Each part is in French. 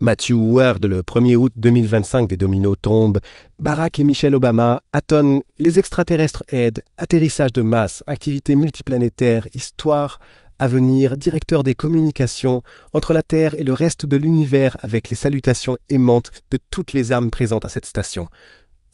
Matthew Ward, le 1er août 2025, des dominos tombent. Barack et Michelle Obama attonnent, les extraterrestres aident, atterrissage de masse, activités multiplanétaires, histoire à venir, directeur des communications, entre la Terre et le reste de l'univers avec les salutations aimantes de toutes les âmes présentes à cette station.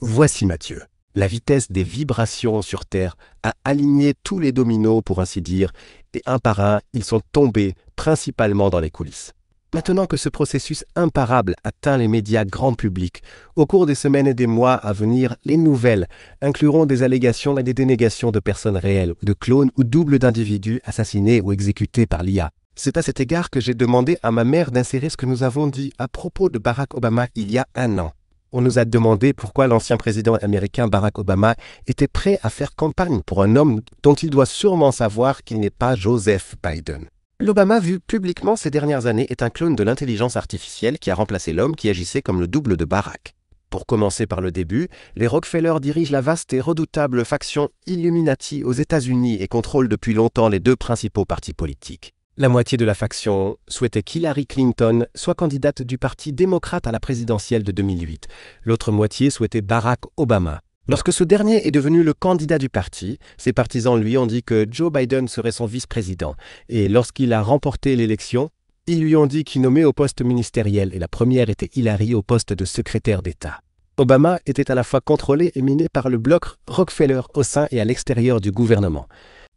Voici Mathieu. La vitesse des vibrations sur Terre a aligné tous les dominos, pour ainsi dire, et un par un, ils sont tombés, principalement dans les coulisses. Maintenant que ce processus imparable atteint les médias grand public, au cours des semaines et des mois à venir, les nouvelles incluront des allégations et des dénégations de personnes réelles, de clones ou doubles d'individus assassinés ou exécutés par l'IA. C'est à cet égard que j'ai demandé à ma mère d'insérer ce que nous avons dit à propos de Barack Obama il y a un an. On nous a demandé pourquoi l'ancien président américain Barack Obama était prêt à faire campagne pour un homme dont il doit sûrement savoir qu'il n'est pas Joseph Biden. L'Obama vu publiquement ces dernières années est un clone de l'intelligence artificielle qui a remplacé l'homme qui agissait comme le double de Barack. Pour commencer par le début, les Rockefeller dirigent la vaste et redoutable faction Illuminati aux États-Unis et contrôlent depuis longtemps les deux principaux partis politiques. La moitié de la faction souhaitait qu'Hillary Clinton soit candidate du parti démocrate à la présidentielle de 2008. L'autre moitié souhaitait Barack Obama. Lorsque ce dernier est devenu le candidat du parti, ses partisans lui ont dit que Joe Biden serait son vice-président. Et lorsqu'il a remporté l'élection, ils lui ont dit qu'il nommait au poste ministériel et la première était Hillary au poste de secrétaire d'État. Obama était à la fois contrôlé et miné par le bloc Rockefeller au sein et à l'extérieur du gouvernement.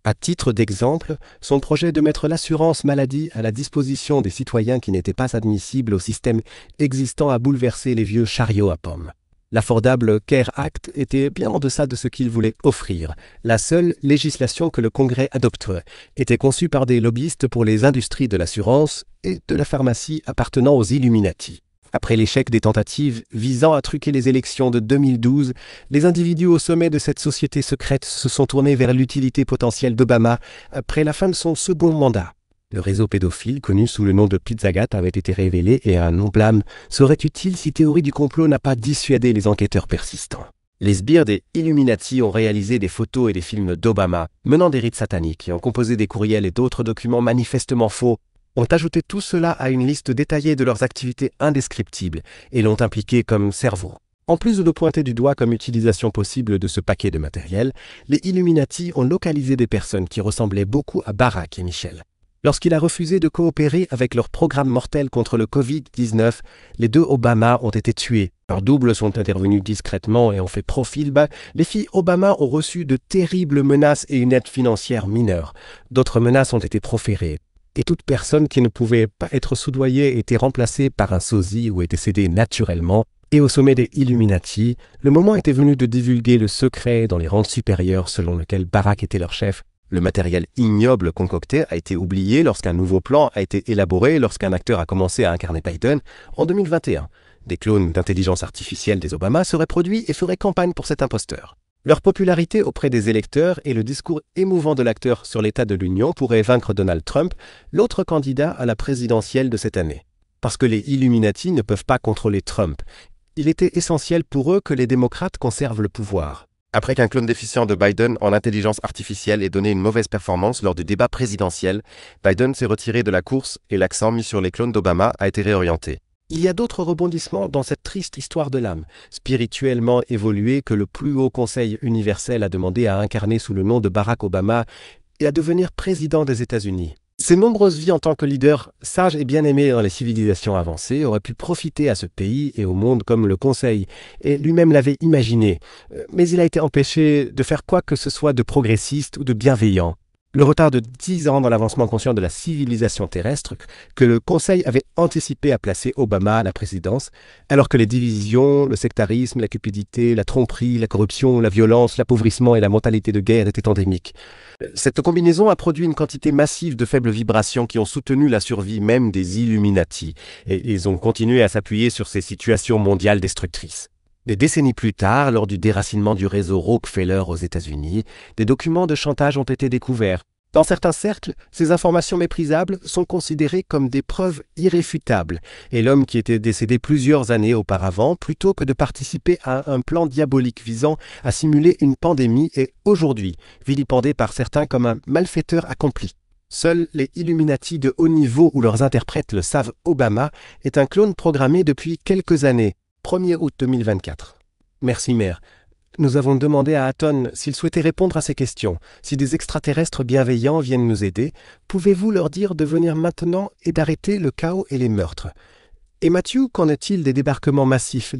À titre d'exemple, son projet de mettre l'assurance maladie à la disposition des citoyens qui n'étaient pas admissibles au système existant a bouleversé les vieux chariots à pommes. L'Affordable Care Act était bien en deçà de ce qu'il voulait offrir. La seule législation que le Congrès adopterait était conçue par des lobbyistes pour les industries de l'assurance et de la pharmacie appartenant aux Illuminati. Après l'échec des tentatives visant à truquer les élections de 2012, les individus au sommet de cette société secrète se sont tournés vers l'utilité potentielle d'Obama après la fin de son second mandat. Le réseau pédophile, connu sous le nom de Pizzagate, avait été révélé et un non-blâme serait utile si théorie du complot n'a pas dissuadé les enquêteurs persistants. Les sbires des Illuminati ont réalisé des photos et des films d'Obama, menant des rites sataniques et ont composé des courriels et d'autres documents manifestement faux, ont ajouté tout cela à une liste détaillée de leurs activités indescriptibles et l'ont impliqué comme cerveau. En plus de le pointer du doigt comme utilisation possible de ce paquet de matériel, les Illuminati ont localisé des personnes qui ressemblaient beaucoup à Barack et Michelle. Lorsqu'il a refusé de coopérer avec leur programme mortel contre le Covid-19, les deux Obama ont été tués. Leurs doubles sont intervenus discrètement et ont fait profil bas. Les filles Obama ont reçu de terribles menaces et une aide financière mineure. D'autres menaces ont été proférées. Et toute personne qui ne pouvait pas être soudoyée était remplacée par un sosie ou est décédée naturellement. Et au sommet des Illuminati, le moment était venu de divulguer le secret dans les rangs supérieurs selon lequel Barack était leur chef. Le matériel ignoble concocté a été oublié lorsqu'un nouveau plan a été élaboré lorsqu'un acteur a commencé à incarner Biden en 2021. Des clones d'intelligence artificielle des Obama seraient produits et feraient campagne pour cet imposteur. Leur popularité auprès des électeurs et le discours émouvant de l'acteur sur l'état de l'Union pourraient vaincre Donald Trump, l'autre candidat à la présidentielle de cette année. Parce que les Illuminati ne peuvent pas contrôler Trump, il était essentiel pour eux que les démocrates conservent le pouvoir. Après qu'un clone déficient de Biden en intelligence artificielle ait donné une mauvaise performance lors du débat présidentiel, Biden s'est retiré de la course et l'accent mis sur les clones d'Obama a été réorienté. Il y a d'autres rebondissements dans cette triste histoire de l'âme, spirituellement évoluée que le plus haut conseil universel a demandé à incarner sous le nom de Barack Obama et à devenir président des États-Unis. Ses nombreuses vies en tant que leader, sage et bien aimé dans les civilisations avancées, auraient pu profiter à ce pays et au monde comme le Conseil, et lui-même l'avait imaginé. Mais il a été empêché de faire quoi que ce soit de progressiste ou de bienveillant. Le retard de 10 ans dans l'avancement conscient de la civilisation terrestre que le Conseil avait anticipé à placer Obama à la présidence, alors que les divisions, le sectarisme, la cupidité, la tromperie, la corruption, la violence, l'appauvrissement et la mentalité de guerre étaient endémiques. Cette combinaison a produit une quantité massive de faibles vibrations qui ont soutenu la survie même des Illuminati, et ils ont continué à s'appuyer sur ces situations mondiales destructrices. Des décennies plus tard, lors du déracinement du réseau Rockefeller aux États-Unis, des documents de chantage ont été découverts. Dans certains cercles, ces informations méprisables sont considérées comme des preuves irréfutables, et l'homme qui était décédé plusieurs années auparavant, plutôt que de participer à un plan diabolique visant à simuler une pandémie, est aujourd'hui vilipendé par certains comme un malfaiteur accompli. Seuls les Illuminati de haut niveau ou leurs interprètes le savent, Obama est un clone programmé depuis quelques années, 1er août 2024. Merci mère. Nous avons demandé à Aton s'il souhaitait répondre à ces questions. Si des extraterrestres bienveillants viennent nous aider, pouvez-vous leur dire de venir maintenant et d'arrêter le chaos et les meurtres? Et Matthew, qu'en est-il des débarquements massifs?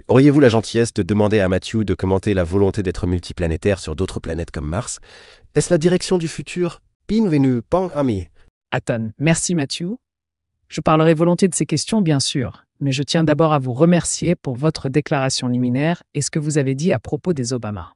Auriez-vous la gentillesse de demander à Matthew de commenter la volonté d'être multiplanétaire sur d'autres planètes comme Mars? Est-ce la direction du futur? Bienvenue, Pan Ami. Aton, merci Matthew. Je parlerai volontiers de ces questions, bien sûr, mais je tiens d'abord à vous remercier pour votre déclaration liminaire et ce que vous avez dit à propos des Obama.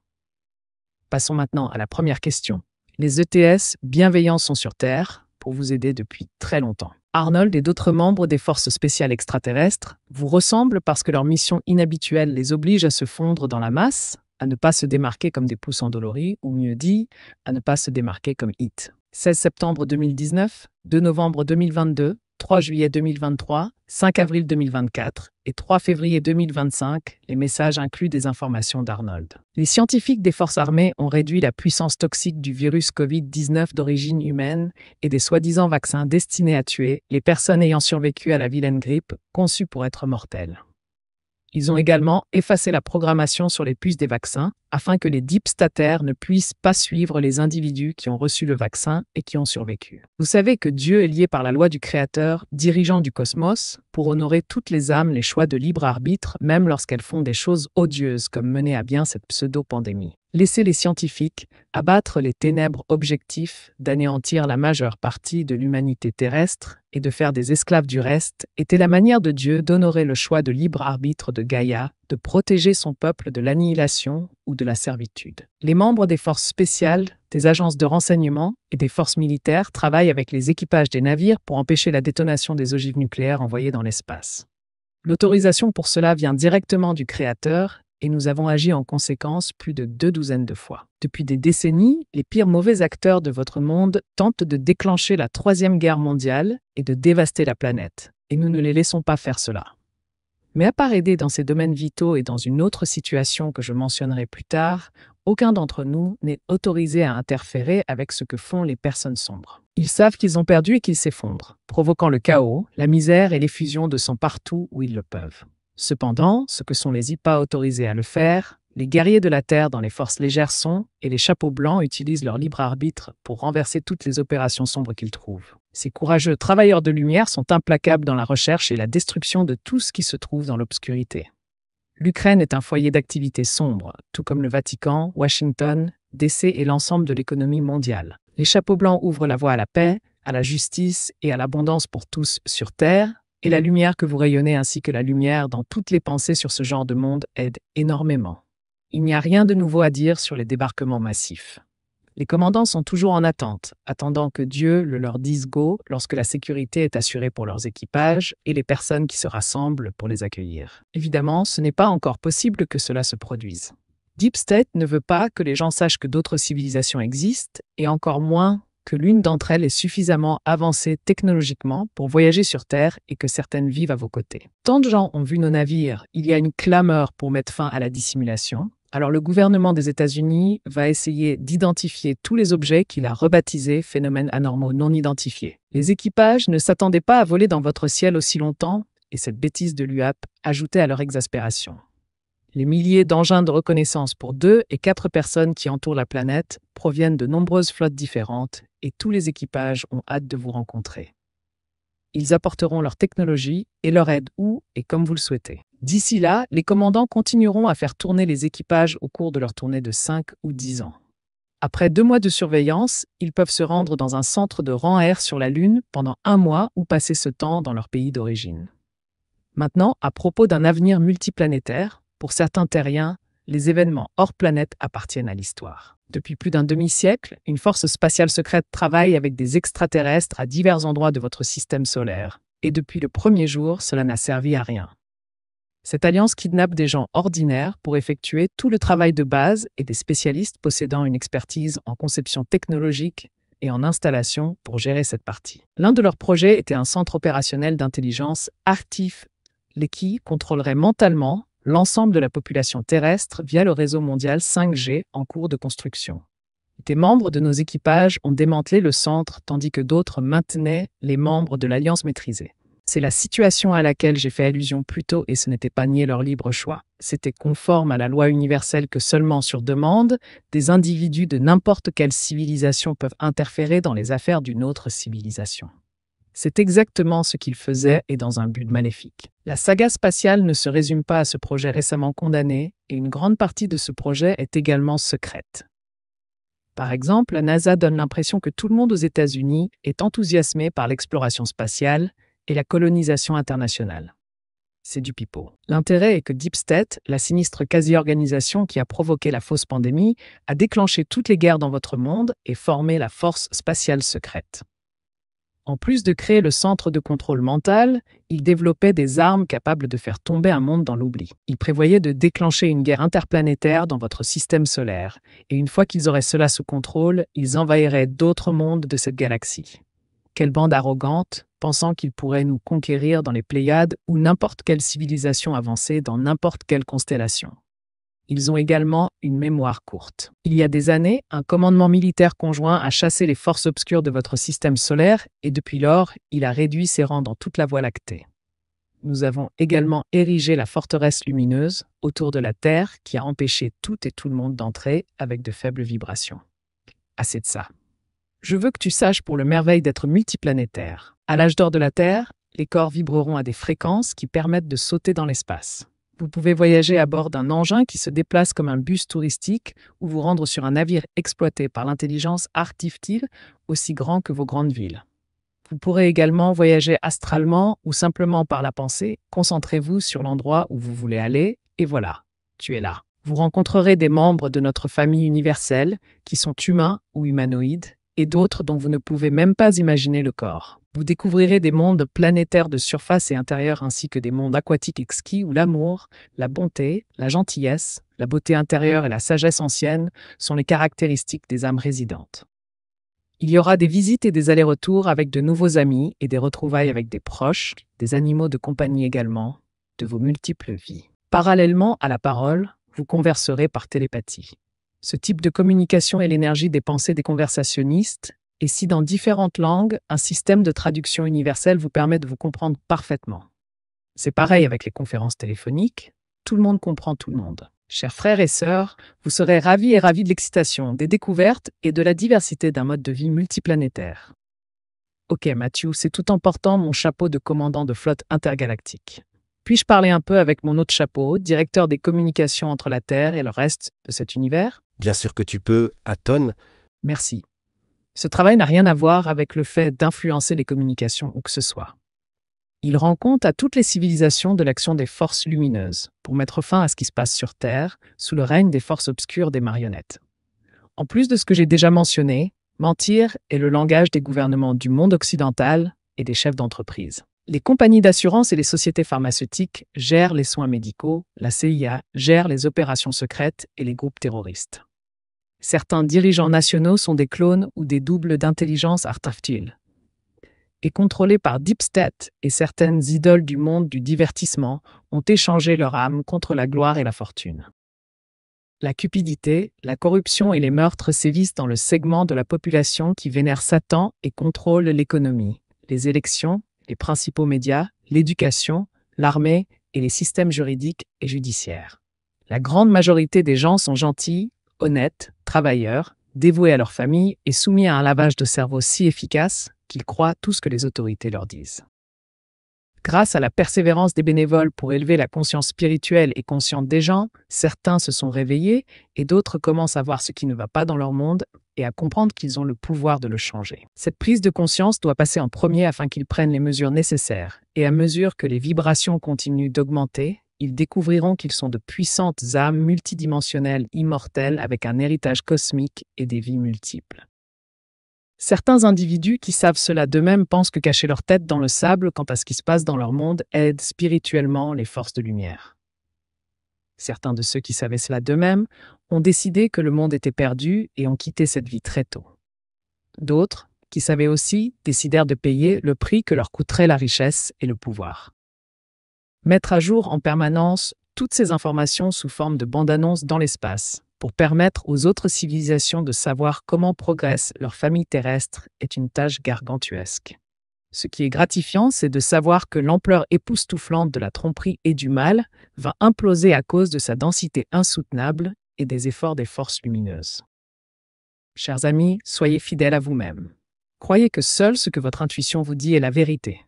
Passons maintenant à la première question. Les ETS bienveillants sont sur Terre pour vous aider depuis très longtemps. Arnold et d'autres membres des forces spéciales extraterrestres vous ressemblent parce que leur mission inhabituelle les oblige à se fondre dans la masse, à ne pas se démarquer comme des pousses endoloris, ou mieux dit, à ne pas se démarquer comme It. 16 septembre 2019, 2 novembre 2022, 3 juillet 2023, 5 avril 2024 et 3 février 2025, les messages incluent des informations d'Arnold. Les scientifiques des forces armées ont réduit la puissance toxique du virus Covid-19 d'origine humaine et des soi-disant vaccins destinés à tuer les personnes ayant survécu à la vilaine grippe, conçue pour être mortelle. Ils ont également effacé la programmation sur les puces des vaccins afin que les dipstataires ne puissent pas suivre les individus qui ont reçu le vaccin et qui ont survécu. Vous savez que Dieu est lié par la loi du Créateur, dirigeant du cosmos, pour honorer toutes les âmes les choix de libre arbitre, même lorsqu'elles font des choses odieuses comme mener à bien cette pseudo-pandémie. Laissez les scientifiques abattre les ténèbres objectifs d'anéantir la majeure partie de l'humanité terrestre et de faire des esclaves du reste était la manière de Dieu d'honorer le choix de libre arbitre de Gaïa, de protéger son peuple de l'annihilation ou de la servitude. Les membres des forces spéciales, des agences de renseignement et des forces militaires travaillent avec les équipages des navires pour empêcher la détonation des ogives nucléaires envoyées dans l'espace. L'autorisation pour cela vient directement du Créateur et nous avons agi en conséquence plus de 2 douzaines de fois. Depuis des décennies, les pires mauvais acteurs de votre monde tentent de déclencher la Troisième Guerre mondiale et de dévaster la planète. Et nous ne les laissons pas faire cela. Mais à part aider dans ces domaines vitaux et dans une autre situation que je mentionnerai plus tard, aucun d'entre nous n'est autorisé à interférer avec ce que font les personnes sombres. Ils savent qu'ils ont perdu et qu'ils s'effondrent, provoquant le chaos, la misère et l'effusion de sang partout où ils le peuvent. Cependant, ce que sont les IPA autorisés à le faire, les guerriers de la Terre dans les forces légères sont, et les chapeaux blancs utilisent leur libre arbitre pour renverser toutes les opérations sombres qu'ils trouvent. Ces courageux travailleurs de lumière sont implacables dans la recherche et la destruction de tout ce qui se trouve dans l'obscurité. L'Ukraine est un foyer d'activité sombre, tout comme le Vatican, Washington, DC et l'ensemble de l'économie mondiale. Les chapeaux blancs ouvrent la voie à la paix, à la justice et à l'abondance pour tous sur Terre, et la lumière que vous rayonnez ainsi que la lumière dans toutes les pensées sur ce genre de monde aide énormément. Il n'y a rien de nouveau à dire sur les débarquements massifs. Les commandants sont toujours en attente, attendant que Dieu le leur dise go lorsque la sécurité est assurée pour leurs équipages et les personnes qui se rassemblent pour les accueillir. Évidemment, ce n'est pas encore possible que cela se produise. Deep State ne veut pas que les gens sachent que d'autres civilisations existent, et encore moins que l'une d'entre elles est suffisamment avancée technologiquement pour voyager sur Terre et que certaines vivent à vos côtés. Tant de gens ont vu nos navires, il y a une clameur pour mettre fin à la dissimulation. Alors le gouvernement des États-Unis va essayer d'identifier tous les objets qu'il a rebaptisés phénomènes anormaux non identifiés. Les équipages ne s'attendaient pas à voler dans votre ciel aussi longtemps, et cette bêtise de l'UAP ajoutait à leur exaspération. Les milliers d'engins de reconnaissance pour 2 et 4 personnes qui entourent la planète proviennent de nombreuses flottes différentes et tous les équipages ont hâte de vous rencontrer. Ils apporteront leur technologie et leur aide où et comme vous le souhaitez. D'ici là, les commandants continueront à faire tourner les équipages au cours de leur tournée de 5 ou 10 ans. Après 2 mois de surveillance, ils peuvent se rendre dans un centre de rang-air sur la Lune pendant 1 mois ou passer ce temps dans leur pays d'origine. Maintenant, à propos d'un avenir multiplanétaire, pour certains terriens, les événements hors planète appartiennent à l'histoire. Depuis plus d'un demi-siècle, une force spatiale secrète travaille avec des extraterrestres à divers endroits de votre système solaire. Et depuis le premier jour, cela n'a servi à rien. Cette alliance kidnappe des gens ordinaires pour effectuer tout le travail de base et des spécialistes possédant une expertise en conception technologique et en installation pour gérer cette partie. L'un de leurs projets était un centre opérationnel d'intelligence actif, qui contrôlerait mentalement l'ensemble de la population terrestre via le réseau mondial 5G en cours de construction. Des membres de nos équipages ont démantelé le centre tandis que d'autres maintenaient les membres de l'Alliance maîtrisée. C'est la situation à laquelle j'ai fait allusion plus tôt et ce n'était pas nier leur libre choix. C'était conforme à la loi universelle que seulement sur demande, des individus de n'importe quelle civilisation peuvent interférer dans les affaires d'une autre civilisation. C'est exactement ce qu'ils faisaient et dans un but maléfique. La saga spatiale ne se résume pas à ce projet récemment condamné et une grande partie de ce projet est également secrète. Par exemple, la NASA donne l'impression que tout le monde aux États-Unis est enthousiasmé par l'exploration spatiale et la colonisation internationale. C'est du pipeau. L'intérêt est que Deep State, la sinistre quasi-organisation qui a provoqué la fausse pandémie, a déclenché toutes les guerres dans votre monde et formé la force spatiale secrète. En plus de créer le centre de contrôle mental, il développait des armes capables de faire tomber un monde dans l'oubli. Il prévoyait de déclencher une guerre interplanétaire dans votre système solaire, et une fois qu'ils auraient cela sous contrôle, ils envahiraient d'autres mondes de cette galaxie. Quelle bande arrogante, pensant qu'ils pourraient nous conquérir dans les Pléiades ou n'importe quelle civilisation avancée dans n'importe quelle constellation. Ils ont également une mémoire courte. Il y a des années, un commandement militaire conjoint a chassé les forces obscures de votre système solaire et depuis lors, il a réduit ses rangs dans toute la Voie lactée. Nous avons également érigé la forteresse lumineuse autour de la Terre qui a empêché tout et tout le monde d'entrer avec de faibles vibrations. Assez de ça. Je veux que tu saches pour le merveille d'être multiplanétaire. À l'âge d'or de la Terre, les corps vibreront à des fréquences qui permettent de sauter dans l'espace. Vous pouvez voyager à bord d'un engin qui se déplace comme un bus touristique ou vous rendre sur un navire exploité par l'intelligence artificielle aussi grand que vos grandes villes. Vous pourrez également voyager astralement ou simplement par la pensée. Concentrez-vous sur l'endroit où vous voulez aller et voilà, tu es là. Vous rencontrerez des membres de notre famille universelle qui sont humains ou humanoïdes et d'autres dont vous ne pouvez même pas imaginer le corps. Vous découvrirez des mondes planétaires de surface et intérieure ainsi que des mondes aquatiques exquis où l'amour, la bonté, la gentillesse, la beauté intérieure et la sagesse ancienne sont les caractéristiques des âmes résidentes. Il y aura des visites et des allers-retours avec de nouveaux amis et des retrouvailles avec des proches, des animaux de compagnie également, de vos multiples vies. Parallèlement à la parole, vous converserez par télépathie. Ce type de communication est l'énergie des pensées des conversationnistes, et si dans différentes langues, un système de traduction universelle vous permet de vous comprendre parfaitement. C'est pareil avec les conférences téléphoniques, tout le monde comprend tout le monde. Chers frères et sœurs, vous serez ravis et ravis de l'excitation, des découvertes et de la diversité d'un mode de vie multiplanétaire. Ok Matthew, c'est tout en portant mon chapeau de commandant de flotte intergalactique. Puis-je parler un peu avec mon autre chapeau, directeur des communications entre la Terre et le reste de cet univers? Bien sûr que tu peux, Aton. Merci. Ce travail n'a rien à voir avec le fait d'influencer les communications ou que ce soit. Il rend compte à toutes les civilisations de l'action des forces lumineuses pour mettre fin à ce qui se passe sur Terre sous le règne des forces obscures des marionnettes. En plus de ce que j'ai déjà mentionné, mentir est le langage des gouvernements du monde occidental et des chefs d'entreprise. Les compagnies d'assurance et les sociétés pharmaceutiques gèrent les soins médicaux, la CIA gère les opérations secrètes et les groupes terroristes. Certains dirigeants nationaux sont des clones ou des doubles d'intelligence artificielle. Et contrôlés par Deep State et certaines idoles du monde du divertissement ont échangé leur âme contre la gloire et la fortune. La cupidité, la corruption et les meurtres sévissent dans le segment de la population qui vénère Satan et contrôle l'économie, les élections, les principaux médias, l'éducation, l'armée et les systèmes juridiques et judiciaires. La grande majorité des gens sont gentils, honnêtes, travailleurs, dévoués à leur famille et soumis à un lavage de cerveau si efficace qu'ils croient tout ce que les autorités leur disent. Grâce à la persévérance des bénévoles pour élever la conscience spirituelle et consciente des gens, certains se sont réveillés et d'autres commencent à voir ce qui ne va pas dans leur monde et à comprendre qu'ils ont le pouvoir de le changer. Cette prise de conscience doit passer en premier afin qu'ils prennent les mesures nécessaires et à mesure que les vibrations continuent d'augmenter, ils découvriront qu'ils sont de puissantes âmes multidimensionnelles immortelles avec un héritage cosmique et des vies multiples. Certains individus qui savent cela d'eux-mêmes pensent que cacher leur tête dans le sable quant à ce qui se passe dans leur monde aide spirituellement les forces de lumière. Certains de ceux qui savaient cela d'eux-mêmes ont décidé que le monde était perdu et ont quitté cette vie très tôt. D'autres, qui savaient aussi, décidèrent de payer le prix que leur coûterait la richesse et le pouvoir. Mettre à jour en permanence toutes ces informations sous forme de bande-annonce dans l'espace, pour permettre aux autres civilisations de savoir comment progresse leur famille terrestre est une tâche gargantuesque. Ce qui est gratifiant, c'est de savoir que l'ampleur époustouflante de la tromperie et du mal va imploser à cause de sa densité insoutenable et des efforts des forces lumineuses. Chers amis, soyez fidèles à vous-même. Croyez que seul ce que votre intuition vous dit est la vérité.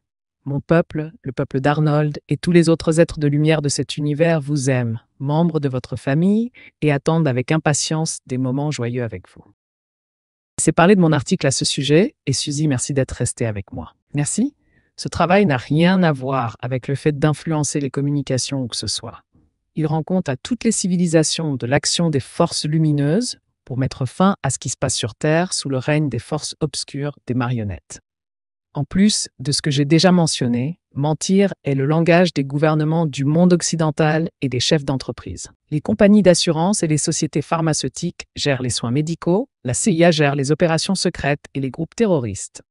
Mon peuple, le peuple d'Arnold et tous les autres êtres de lumière de cet univers vous aiment, membres de votre famille, et attendent avec impatience des moments joyeux avec vous. C'est parler de mon article à ce sujet, et Suzy, merci d'être restée avec moi. Merci. Ce travail n'a rien à voir avec le fait d'influencer les communications ou que ce soit. Il rend compte à toutes les civilisations de l'action des forces lumineuses pour mettre fin à ce qui se passe sur Terre sous le règne des forces obscures des marionnettes. En plus de ce que j'ai déjà mentionné, mentir est le langage des gouvernements du monde occidental et des chefs d'entreprise. Les compagnies d'assurance et les sociétés pharmaceutiques gèrent les soins médicaux, la CIA gère les opérations secrètes et les groupes terroristes.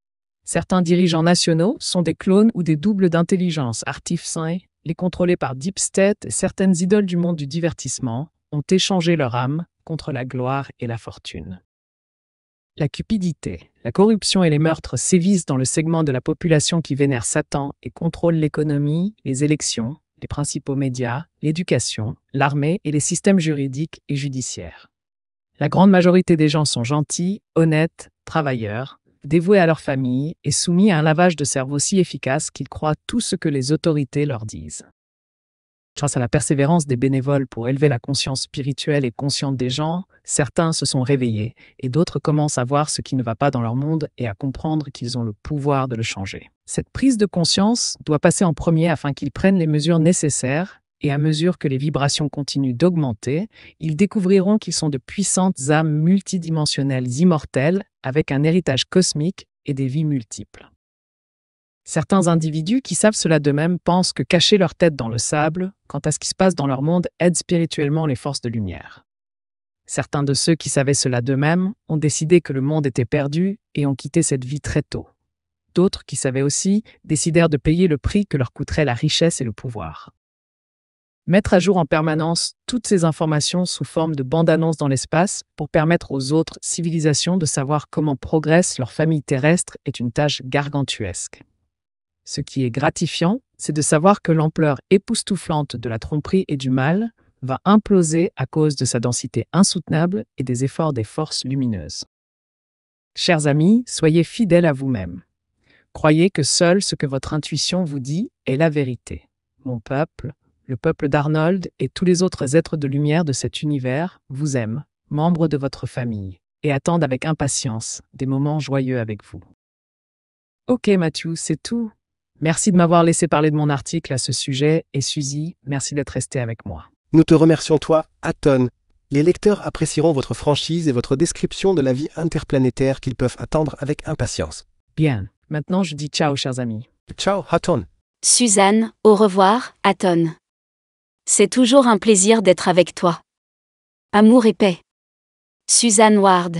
Certains dirigeants nationaux sont des clones ou des doubles d'intelligence artificielle, les contrôlés par Deep State et certaines idoles du monde du divertissement ont échangé leur âme contre la gloire et la fortune. La cupidité, la corruption et les meurtres sévissent dans le segment de la population qui vénère Satan et contrôle l'économie, les élections, les principaux médias, l'éducation, l'armée et les systèmes juridiques et judiciaires. La grande majorité des gens sont gentils, honnêtes, travailleurs, dévoués à leur famille et soumis à un lavage de cerveau si efficace qu'ils croient tout ce que les autorités leur disent. Grâce à la persévérance des bénévoles pour élever la conscience spirituelle et consciente des gens, certains se sont réveillés et d'autres commencent à voir ce qui ne va pas dans leur monde et à comprendre qu'ils ont le pouvoir de le changer. Cette prise de conscience doit passer en premier afin qu'ils prennent les mesures nécessaires et à mesure que les vibrations continuent d'augmenter, ils découvriront qu'ils sont de puissantes âmes multidimensionnelles immortelles avec un héritage cosmique et des vies multiples. Certains individus qui savent cela d'eux-mêmes pensent que cacher leur tête dans le sable, quant à ce qui se passe dans leur monde, aide spirituellement les forces de lumière. Certains de ceux qui savaient cela d'eux-mêmes ont décidé que le monde était perdu et ont quitté cette vie très tôt. D'autres qui savaient aussi décidèrent de payer le prix que leur coûterait la richesse et le pouvoir. Mettre à jour en permanence toutes ces informations sous forme de bandes-annonces dans l'espace pour permettre aux autres civilisations de savoir comment progresse leur famille terrestre est une tâche gargantuesque. Ce qui est gratifiant, c'est de savoir que l'ampleur époustouflante de la tromperie et du mal va imploser à cause de sa densité insoutenable et des efforts des forces lumineuses. Chers amis, soyez fidèles à vous-même. Croyez que seul ce que votre intuition vous dit est la vérité. Mon peuple, le peuple d'Arnold et tous les autres êtres de lumière de cet univers vous aiment, membres de votre famille, et attendent avec impatience des moments joyeux avec vous. Ok Mathieu, c'est tout. Merci de m'avoir laissé parler de mon article à ce sujet et Suzy, merci d'être restée avec moi. Nous te remercions toi, à tonnes. Les lecteurs apprécieront votre franchise et votre description de la vie interplanétaire qu'ils peuvent attendre avec impatience. Bien, maintenant je dis ciao chers amis. Ciao, Hatton. Suzanne, au revoir, Hatton. C'est toujours un plaisir d'être avec toi. Amour et paix. Suzanne Ward.